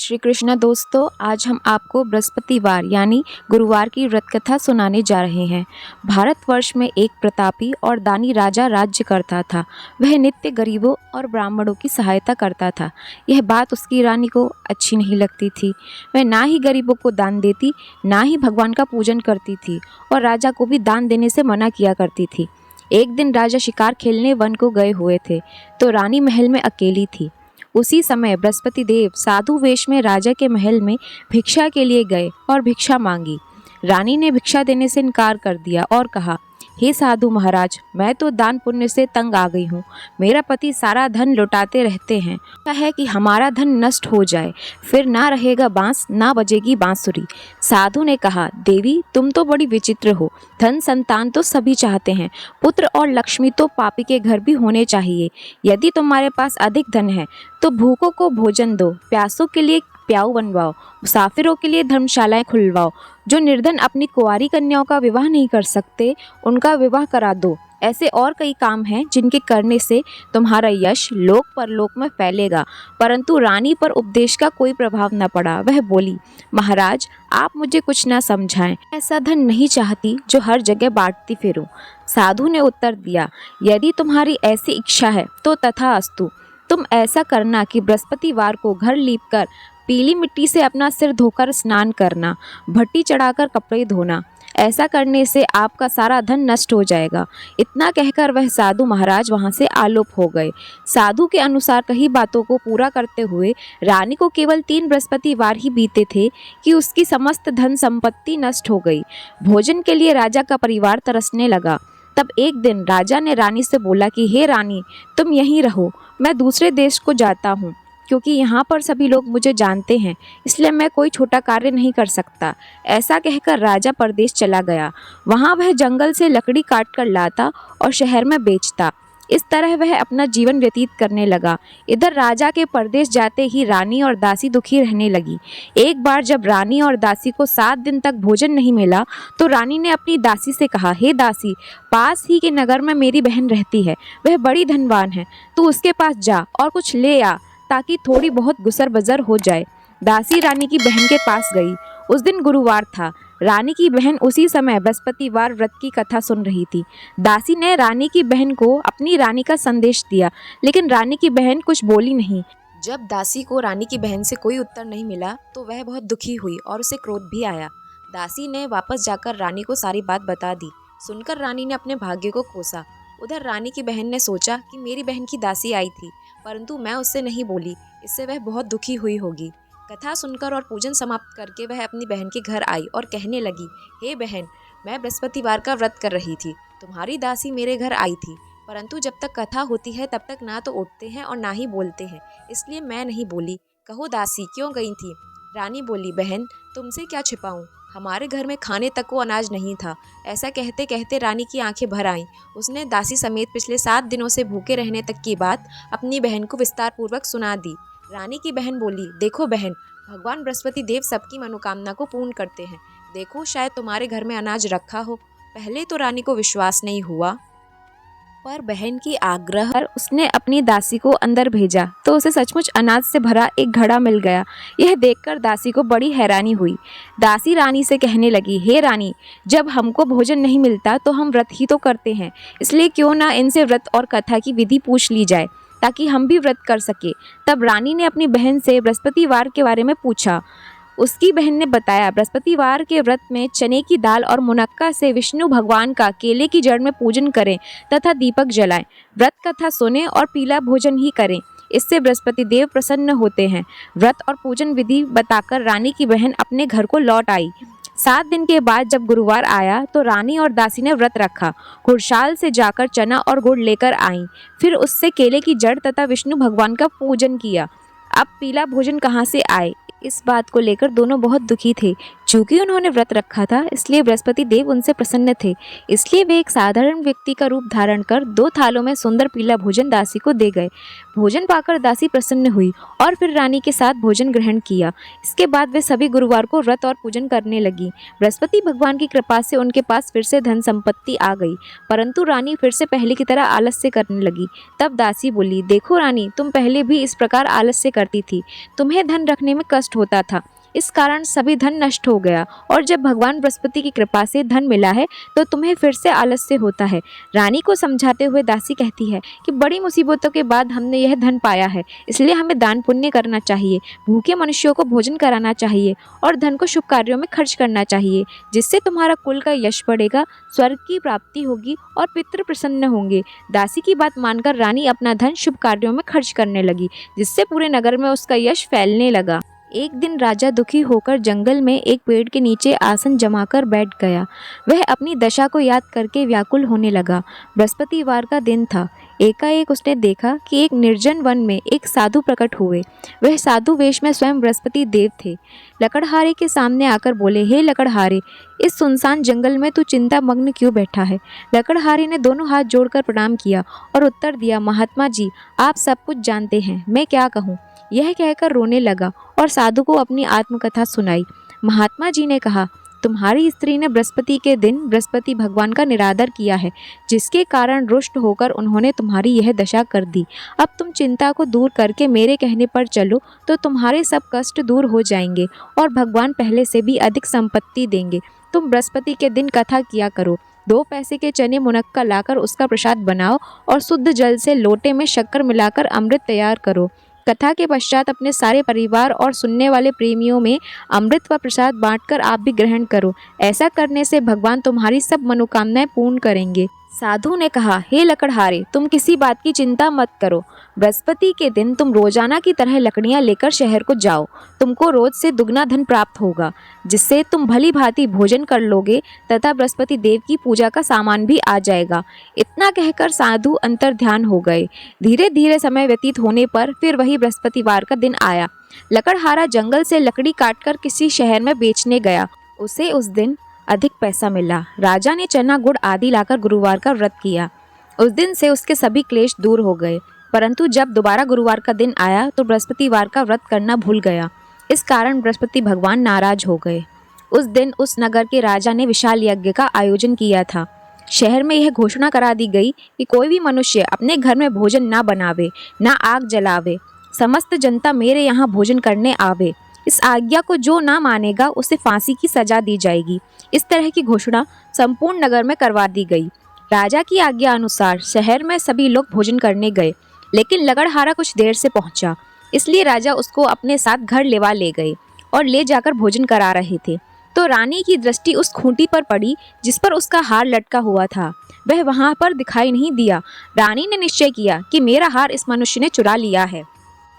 श्री कृष्णा दोस्तों, आज हम आपको बृहस्पतिवार यानी गुरुवार की व्रत कथा सुनाने जा रहे हैं। भारतवर्ष में एक प्रतापी और दानी राजा राज्य करता था। वह नित्य गरीबों और ब्राह्मणों की सहायता करता था। यह बात उसकी रानी को अच्छी नहीं लगती थी। वह ना ही गरीबों को दान देती, ना ही भगवान का पूजन करती थी और राजा को भी दान देने से मना किया करती थी। एक दिन राजा शिकार खेलने वन को गए हुए थे तो रानी महल में अकेली थी। उसी समय बृहस्पति देव साधु वेश में राजा के महल में भिक्षा के लिए गए और भिक्षा मांगी। रानी ने भिक्षा देने से इनकार कर दिया और कहा, हे साधु महाराज, मैं तो दान पुण्य से तंग आ गई हूँ। मेरा पति सारा धन लुटाते रहते हैं। ऐसा है कि हमारा धन नष्ट हो जाए, फिर ना रहेगा बांस, ना बजेगी बांसुरी। साधु ने कहा, देवी तुम तो बड़ी विचित्र हो। धन संतान तो सभी चाहते हैं, पुत्र और लक्ष्मी तो पापी के घर भी होने चाहिए। यदि तुम्हारे पास अधिक धन है तो भूखों को भोजन दो, प्यासों के लिए प्याऊ बनवाओ, मुसाफिरों के लिए धर्मशालाएं खुलवाओ। जो निर्धन अपनी कुंवारी कन्याओं का विवाह नहीं कर सकते, उनका विवाह करा दो। ऐसे और कई काम हैं जिनके करने से तुम्हारा यश लोक परलोक में फैलेगा। परंतु रानी पर उपदेश का कोई प्रभाव न पड़ा। वह बोली, महाराज आप मुझे कुछ न समझाएं। ऐसा धन नहीं चाहती जो हर जगह बांटती फिरूं। साधु ने उत्तर दिया, यदि तुम्हारी ऐसी इच्छा है तो तथास्तु। तुम ऐसा करना कि बृहस्पतिवार को घर लीपकर पीली मिट्टी से अपना सिर धोकर स्नान करना, भट्टी चढ़ाकर कपड़े धोना। ऐसा करने से आपका सारा धन नष्ट हो जाएगा। इतना कहकर वह साधु महाराज वहां से आलोप हो गए। साधु के अनुसार कही बातों को पूरा करते हुए रानी को केवल 3 बृहस्पतिवार ही बीते थे कि उसकी समस्त धन संपत्ति नष्ट हो गई। भोजन के लिए राजा का परिवार तरसने लगा। तब एक दिन राजा ने रानी से बोला कि हे रानी, तुम यहीं रहो, मैं दूसरे देश को जाता हूँ, क्योंकि यहाँ पर सभी लोग मुझे जानते हैं, इसलिए मैं कोई छोटा कार्य नहीं कर सकता। ऐसा कहकर राजा परदेश चला गया। वहाँ वह जंगल से लकड़ी काट कर लाता और शहर में बेचता। इस तरह वह अपना जीवन व्यतीत करने लगा। इधर राजा के परदेश जाते ही रानी और दासी दुखी रहने लगी। एक बार जब रानी और दासी को 7 दिन तक भोजन नहीं मिला तो रानी ने अपनी दासी से कहा, हे दासी, पास ही के नगर में मेरी बहन रहती है, वह बड़ी धनवान है, तू उसके पास जा और कुछ ले आ ताकि थोड़ी बहुत गुसर बसर हो जाए। दासी रानी की बहन के पास गई। उस दिन गुरुवार था। रानी की बहन उसी समय बृहस्पतिवार व्रत की कथा सुन रही थी। दासी ने रानी की बहन को अपनी रानी का संदेश दिया, लेकिन रानी की बहन कुछ बोली नहीं। जब दासी को रानी की बहन से कोई उत्तर नहीं मिला तो वह बहुत दुखी हुई और उसे क्रोध भी आया। दासी ने वापस जाकर रानी को सारी बात बता दी। सुनकर रानी ने अपने भाग्य को कोसा। उधर रानी की बहन ने सोचा कि मेरी बहन की दासी आई थी, परंतु मैं उससे नहीं बोली, इससे वह बहुत दुखी हुई होगी। कथा सुनकर और पूजन समाप्त करके वह अपनी बहन के घर आई और कहने लगी, हे बहन, मैं बृहस्पतिवार का व्रत कर रही थी। तुम्हारी दासी मेरे घर आई थी, परंतु जब तक कथा होती है तब तक ना तो उठते हैं और ना ही बोलते हैं, इसलिए मैं नहीं बोली। कहो दासी, क्यों गई थी? रानी बोली, बहन तुमसे क्या छिपाऊं, हमारे घर में खाने तक को अनाज नहीं था। ऐसा कहते कहते रानी की आंखें भर आईं। उसने दासी समेत पिछले 7 दिनों से भूखे रहने तक की बात अपनी बहन को विस्तार पूर्वक सुना दी। रानी की बहन बोली, देखो बहन, भगवान बृहस्पति देव सबकी मनोकामना को पूर्ण करते हैं। देखो, शायद तुम्हारे घर में अनाज रखा हो। पहले तो रानी को विश्वास नहीं हुआ, पर बहन की आग्रह पर उसने अपनी दासी को अंदर भेजा तो उसे सचमुच अनाज से भरा एक घड़ा मिल गया। यह देखकर दासी को बड़ी हैरानी हुई। दासी रानी से कहने लगी, हे रानी, जब हमको भोजन नहीं मिलता तो हम व्रत ही तो करते हैं, इसलिए क्यों ना इनसे व्रत और कथा की विधि पूछ ली जाए ताकि हम भी व्रत कर सके। तब रानी ने अपनी बहन से बृहस्पतिवार के बारे में पूछा। उसकी बहन ने बताया, बृहस्पतिवार के व्रत में चने की दाल और मुनक्का से विष्णु भगवान का केले की जड़ में पूजन करें तथा दीपक जलाएं। व्रत कथा सुने और पीला भोजन ही करें, इससे बृहस्पति देव प्रसन्न होते हैं। व्रत और पूजन विधि बताकर रानी की बहन अपने घर को लौट आई। 7 दिन के बाद जब गुरुवार आया तो रानी और दासी ने व्रत रखा। घुड़शाल से जाकर चना और गुड़ लेकर आईं। फिर उससे केले की जड़ तथा विष्णु भगवान का पूजन किया। अब पीला भोजन कहाँ से आए, इस बात को लेकर दोनों बहुत दुखी थे। चूंकि उन्होंने व्रत रखा था, इसलिए बृहस्पति देव उनसे प्रसन्न थे। इसलिए वे एक साधारण व्यक्ति का रूप धारण कर 2 थालों में सुंदर पीला भोजन दासी को दे गए। भोजन पाकर दासी प्रसन्न हुई और फिर रानी के साथ भोजन ग्रहण किया। इसके बाद वे सभी गुरुवार को व्रत और पूजन करने लगी। बृहस्पति भगवान की कृपा से उनके पास फिर से धन संपत्ति आ गई, परंतु रानी फिर से पहले की तरह आलस्य करने लगी। तब दासी बोली, देखो रानी, तुम पहले भी इस प्रकार आलस्य करती थी, तुम्हें धन रखने में कष्ट नष्ट होता था। इस कारण सभी धन नष्ट हो गया, और जब भगवान बृहस्पति की कृपा से धन मिला है तो तुम्हें फिर से आलस्य होता है। रानी को समझाते हुए दासी कहती है कि बड़ी मुसीबतों के बाद हमने यह धन पाया है, इसलिए हमें दान पुण्य करना चाहिए, भूखे मनुष्यों को भोजन कराना चाहिए और धन को शुभ कार्यों में खर्च करना चाहिए, जिससे तुम्हारा कुल का यश बढ़ेगा, स्वर्ग की प्राप्ति होगी और पितृ प्रसन्न होंगे। दासी की बात मानकर रानी अपना धन शुभ कार्यों में खर्च करने लगी, जिससे पूरे नगर में उसका यश फैलने लगा। एक दिन राजा दुखी होकर जंगल में एक पेड़ के नीचे आसन जमाकर बैठ गया। वह अपनी दशा को याद करके व्याकुल होने लगा। बृहस्पतिवार का दिन था। एकाएक उसने देखा कि एक निर्जन वन में एक साधु प्रकट हुए। वह साधु वेश में स्वयं बृहस्पति देव थे। लकड़हारे के सामने आकर बोले, हे लकड़हारे, इस सुनसान जंगल में तू चिंता मग्न क्यों बैठा है? लकड़हारे ने दोनों हाथ जोड़कर प्रणाम किया और उत्तर दिया, महात्मा जी, आप सब कुछ जानते हैं, मैं क्या कहूँ। यह कहकर रोने लगा और साधु को अपनी आत्मकथा सुनाई। महात्मा जी ने कहा, तुम्हारी स्त्री ने बृहस्पति के दिन बृहस्पति भगवान का निरादर किया है, जिसके कारण रुष्ट होकर उन्होंने तुम्हारी यह दशा कर दी। अब तुम चिंता को दूर करके मेरे कहने पर चलो तो तुम्हारे सब कष्ट दूर हो जाएंगे और भगवान पहले से भी अधिक संपत्ति देंगे। तुम बृहस्पति के दिन कथा किया करो। 2 पैसे के चने मुनक्का लाकर उसका प्रसाद बनाओ और शुद्ध जल से लोटे में शक्कर मिलाकर अमृत तैयार करो। कथा के पश्चात अपने सारे परिवार और सुनने वाले प्रेमियों में अमृत व प्रसाद बांटकर आप भी ग्रहण करो। ऐसा करने से भगवान तुम्हारी सब मनोकामनाएं पूर्ण करेंगे। साधु ने कहा, हे लकड़हारे, तुम किसी बात की चिंता मत करो। बृहस्पति के दिन तुम रोजाना की तरह लकड़ियां लेकर शहर को जाओ। तुमको रोज से दुगना धन प्राप्त होगा, जिससे तुम भली भांति भोजन कर लोगे तथा बृहस्पति देव की पूजा का सामान भी आ जाएगा। इतना कहकर साधु अंतर्ध्यान हो गए। धीरे धीरे समय व्यतीत होने पर फिर वही बृहस्पतिवार का दिन आया। लकड़हारा जंगल से लकड़ी काटकर किसी शहर में बेचने गया। उसे उस दिन अधिक पैसा मिला। राजा ने चना गुड़ आदि लाकर गुरुवार का व्रत किया। उस दिन से उसके सभी क्लेश दूर हो गए। परंतु जब दोबारा गुरुवार का दिन आया तो बृहस्पतिवार का व्रत करना भूल गया। इस कारण बृहस्पति भगवान नाराज हो गए। उस दिन उस नगर के राजा ने विशाल यज्ञ का आयोजन किया था। शहर में यह घोषणा करा दी गई कि कोई भी मनुष्य अपने घर में भोजन ना बनावे, ना आग जलावे। समस्त जनता मेरे यहाँ भोजन करने आवे। इस आज्ञा को जो ना मानेगा उसे फांसी की सजा दी जाएगी। इस तरह की घोषणा संपूर्ण नगर में करवा दी गई। राजा की आज्ञा अनुसार शहर में सभी लोग भोजन करने गए, लेकिन लकड़हारा कुछ देर से पहुंचा, इसलिए राजा उसको अपने साथ घर लेवा ले गए और ले जाकर भोजन करा रहे थे। तो रानी की दृष्टि उस खूंटी पर पड़ी जिस पर उसका हार लटका हुआ था। वह वहां पर दिखाई नहीं दिया। रानी ने निश्चय किया कि मेरा हार इस मनुष्य ने चुरा लिया है।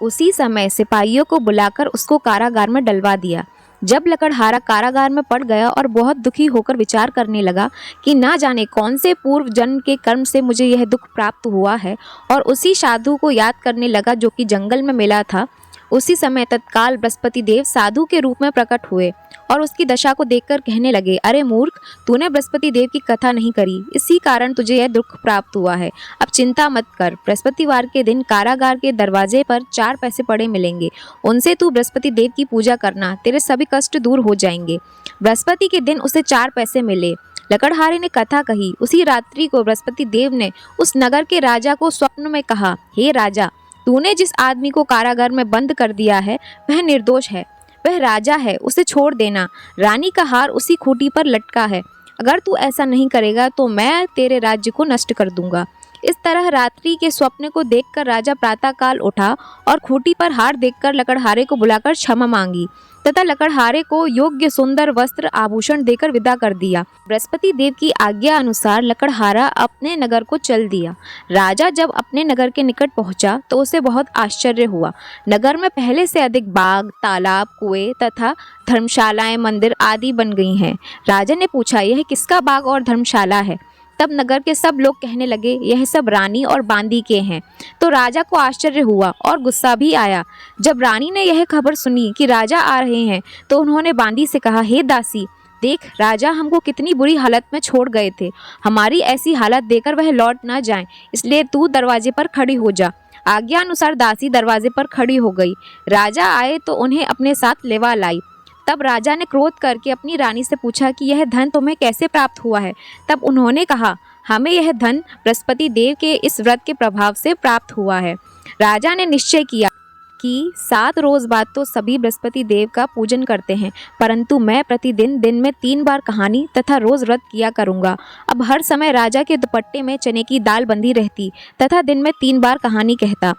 उसी समय सिपाहियों को बुलाकर उसको कारागार में डलवा दिया। जब लकड़हारा कारागार में पड़ गया और बहुत दुखी होकर विचार करने लगा कि ना जाने कौन से पूर्व जन्म के कर्म से मुझे यह दुख प्राप्त हुआ है, और उसी साधु को याद करने लगा जो कि जंगल में मिला था, उसी समय तत्काल बृहस्पति देव साधु के रूप में प्रकट हुए और उसकी दशा को देखकर कहने लगे, अरे मूर्ख, तूने बृहस्पति देव की कथा नहीं करी, इसी कारण तुझे यह दुख प्राप्त हुआ है। अब चिंता मत कर। बृहस्पतिवार के दिन कारागार के दरवाजे पर 4 पैसे पड़े मिलेंगे। उनसे तू बृहस्पति देव की पूजा करना, तेरे सभी कष्ट दूर हो जाएंगे। बृहस्पति के दिन उसे 4 पैसे मिले। लकड़हारे ने कथा कही। उसी रात्रि को बृहस्पति देव ने उस नगर के राजा को स्वप्न में कहा, हे राजा, तूने जिस आदमी को कारागार में बंद कर दिया है वह निर्दोष है, वह राजा है, उसे छोड़ देना। रानी का हार उसी खूंटी पर लटका है। अगर तू ऐसा नहीं करेगा तो मैं तेरे राज्य को नष्ट कर दूंगा। इस तरह रात्रि के स्वप्न को देखकर राजा प्रातःकाल उठा और खूंटी पर हार देखकर लकड़हारे को बुलाकर क्षमा मांगी तथा लकड़हारे को योग्य सुंदर वस्त्र आभूषण देकर विदा कर दिया। बृहस्पति देव की आज्ञा अनुसार लकड़हारा अपने नगर को चल दिया। राजा जब अपने नगर के निकट पहुंचा तो उसे बहुत आश्चर्य हुआ। नगर में पहले से अधिक बाग, तालाब, कुएं तथा धर्मशालाएं, मंदिर आदि बन गई हैं। राजा ने पूछा, यह किसका बाग और धर्मशाला है? तब नगर के सब लोग कहने लगे, यह सब रानी और बांदी के हैं। तो राजा को आश्चर्य हुआ और गुस्सा भी आया। जब रानी ने यह खबर सुनी कि राजा आ रहे हैं तो उन्होंने बांदी से कहा, हे दासी, देख, राजा हमको कितनी बुरी हालत में छोड़ गए थे। हमारी ऐसी हालत देखकर वह लौट ना जाएं, इसलिए तू दरवाजे पर खड़ी हो जा। आज्ञा अनुसार दासी दरवाजे पर खड़ी हो गई। राजा आए तो उन्हें अपने साथ लेवा लाई। तब राजा ने क्रोध करके अपनी रानी से पूछा कि यह धन तुम्हें कैसे प्राप्त हुआ है? तब उन्होंने कहा, हमें यह धन बृहस्पति देव के इस व्रत के प्रभाव से प्राप्त हुआ है। राजा ने निश्चय किया कि 7 रोज बाद तो सभी बृहस्पति देव का पूजन करते हैं, परंतु मैं प्रतिदिन दिन में 3 बार कहानी तथा रोज व्रत किया करूँगा। अब हर समय राजा के दुपट्टे में चने की दाल बंधी रहती तथा दिन में 3 बार कहानी कहता।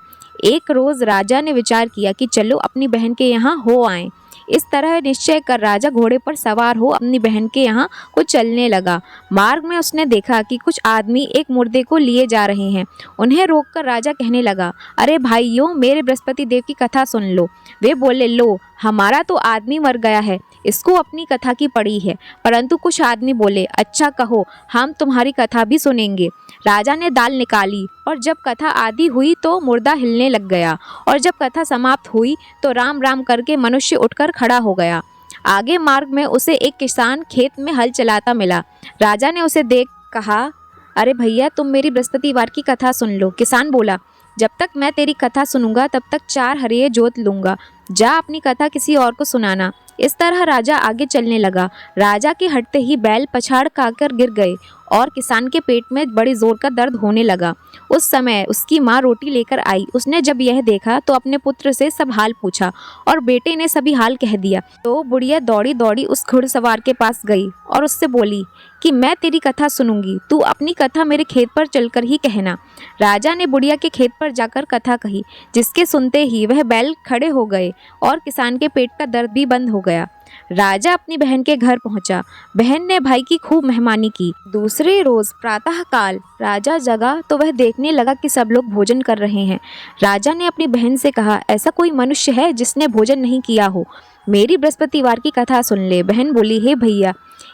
एक रोज राजा ने विचार किया कि चलो अपनी बहन के यहाँ हो आएं। इस तरह निश्चय कर राजा घोड़े पर सवार हो अपनी बहन के यहाँ को चलने लगा। मार्ग में उसने देखा कि कुछ आदमी एक मुर्दे को लिए जा रहे हैं। उन्हें रोककर राजा कहने लगा, अरे भाइयों, मेरे बृहस्पति देव की कथा सुन लो। वे बोले, लो, हमारा तो आदमी मर गया है, इसको अपनी कथा की पड़ी है। परंतु कुछ आदमी बोले, अच्छा कहो, हम तुम्हारी कथा भी सुनेंगे। राजा ने दाल निकाली और जब कथा आधी हुई तो मुर्दा हिलने लग गया, और जब कथा समाप्त हुई तो राम राम करके मनुष्य उठकर खड़ा हो गया। आगे मार्ग में उसे एक किसान खेत में हल चलाता मिला। राजा ने उसे देख कहा, अरे भैया, तुम मेरी बृहस्पतिवार की कथा सुन लो। किसान बोला, जब तक मैं तेरी कथा सुनूंगा तब तक 4 हरिये जोत लूंगा। जा अपनी कथा किसी और को सुनाना। इस तरह राजा आगे चलने लगा। राजा के हटते ही बैल पछाड़ खाकर गिर गए और किसान के पेट में बड़ी जोर का दर्द होने लगा। उस समय उसकी माँ रोटी लेकर आई। उसने जब यह देखा तो अपने पुत्र से सब हाल पूछा और बेटे ने सभी हाल कह दिया। तो बुढ़िया दौड़ी दौड़ी उस घुड़सवार के पास गई और उससे बोली कि मैं तेरी कथा सुनूंगी, तू अपनी कथा मेरे खेत पर चलकर ही कहना। राजा ने बुढ़िया के खेत पर जाकर कथा कही, जिसके सुनते ही वह बैल खड़े हो गए और किसान के पेट का दर्द भी बंद हो गया। राजा अपनी बहन के घर पहुंचा। बहन ने भाई की खूब मेहमानी की। दूसरे रोज प्रातः काल राजा जगा तो वह देखने लगा कि सब लोग भोजन कर रहे हैं। राजा ने अपनी बहन से कहा, ऐसा कोई मनुष्य है जिसने भोजन नहीं किया हो? मेरी बृहस्पतिवार की कथा सुन ले। बहन बोली, हे भैया,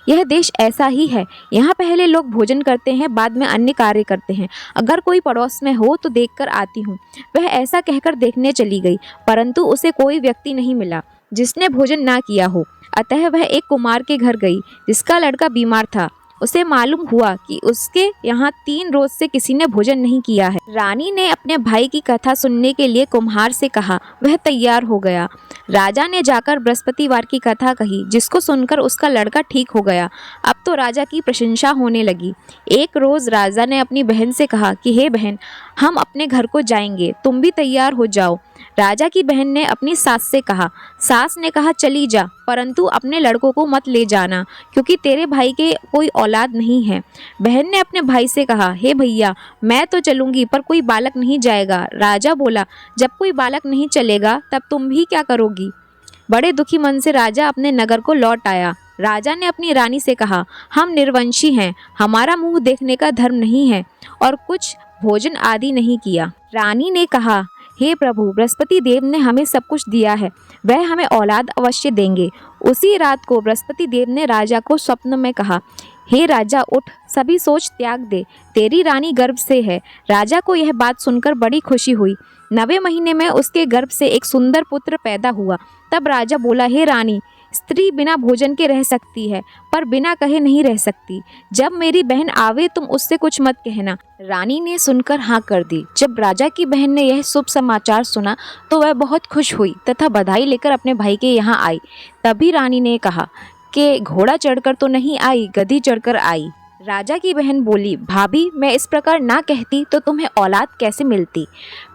यह देश ऐसा ही है। यहाँ पहले लोग भोजन करते हैं, बाद में अन्य कार्य करते हैं। अगर कोई पड़ोस में हो तो देखकर आती हूँ। वह ऐसा कहकर देखने चली गई, परंतु उसे कोई व्यक्ति नहीं मिला जिसने भोजन ना किया हो। अतः वह एक कुमार के घर गई जिसका लड़का बीमार था। उसे मालूम हुआ कि उसके यहाँ 3 रोज से किसी ने भोजन नहीं किया है। रानी ने अपने भाई की कथा सुनने के लिए कुम्हार से कहा। वह तैयार हो गया। राजा ने जाकर बृहस्पतिवार की कथा कही, जिसको सुनकर उसका लड़का ठीक हो गया। अब तो राजा की प्रशंसा होने लगी। एक रोज राजा ने अपनी बहन से कहा कि हे बहन, हम अपने घर को जाएंगे, तुम भी तैयार हो जाओ। राजा की बहन ने अपनी सास से कहा। सास ने कहा, चली जा, परंतु अपने लड़कों को मत ले जाना, क्योंकि तेरे भाई के कोई औलाद नहीं है। बहन ने अपने भाई से कहा, हे भैया, मैं तो चलूंगी पर कोई बालक नहीं जाएगा। राजा बोला, जब कोई बालक नहीं चलेगा तब तुम भी क्या करोगी? बड़े दुखी मन से राजा अपने नगर को लौट आया। राजा ने अपनी रानी से कहा, हम निर्वंशी हैं, हमारा मुंह देखने का धर्म नहीं है और कुछ भोजन आदि नहीं किया। रानी ने कहा, हे प्रभु, बृहस्पति देव ने हमें सब कुछ दिया है, वह हमें औलाद अवश्य देंगे। उसी रात को बृहस्पति देव ने राजा को स्वप्न में कहा, हे राजा, उठ, सभी सोच त्याग दे, तेरी रानी गर्भ से है। राजा को यह बात सुनकर बड़ी खुशी हुई। 9वें महीने में उसके गर्भ से एक सुंदर पुत्र पैदा हुआ। तब राजा बोला, हे रानी, स्त्री बिना भोजन के रह सकती है, पर बिना कहे नहीं रह सकती। जब मेरी बहन आवे तुम उससे कुछ मत कहना। रानी ने सुनकर हाँ कर दी। जब राजा की बहन ने यह शुभ समाचार सुना तो वह बहुत खुश हुई तथा बधाई लेकर अपने भाई के यहाँ आई। तभी रानी ने कहा कि घोड़ा चढ़कर तो नहीं आई, गधी चढ़कर आई। राजा की बहन बोली, भाभी, मैं इस प्रकार ना कहती तो तुम्हें औलाद कैसे मिलती?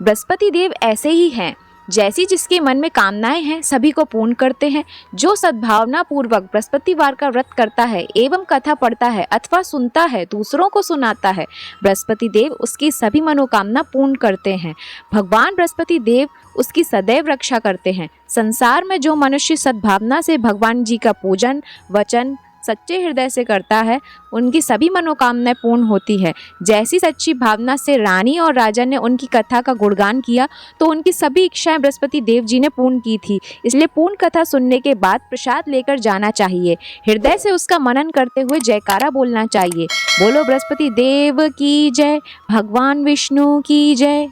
बृहस्पति देव ऐसे ही हैं, जैसी जिसके मन में कामनाएं हैं सभी को पूर्ण करते हैं। जो सद्भावना पूर्वक बृहस्पतिवार का व्रत करता है एवं कथा पढ़ता है अथवा सुनता है, दूसरों को सुनाता है, बृहस्पति देव उसकी सभी मनोकामना पूर्ण करते हैं। भगवान बृहस्पति देव उसकी सदैव रक्षा करते हैं। संसार में जो मनुष्य सद्भावना से भगवान जी का पूजन वचन सच्चे हृदय से करता है, उनकी सभी मनोकामनाएं पूर्ण होती है। जैसी सच्ची भावना से रानी और राजा ने उनकी कथा का गुणगान किया तो उनकी सभी इच्छाएं बृहस्पति देव जी ने पूर्ण की थी। इसलिए पूर्ण कथा सुनने के बाद प्रसाद लेकर जाना चाहिए। हृदय से उसका मनन करते हुए जयकारा बोलना चाहिए। बोलो बृहस्पति देव की जय, भगवान विष्णु की जय।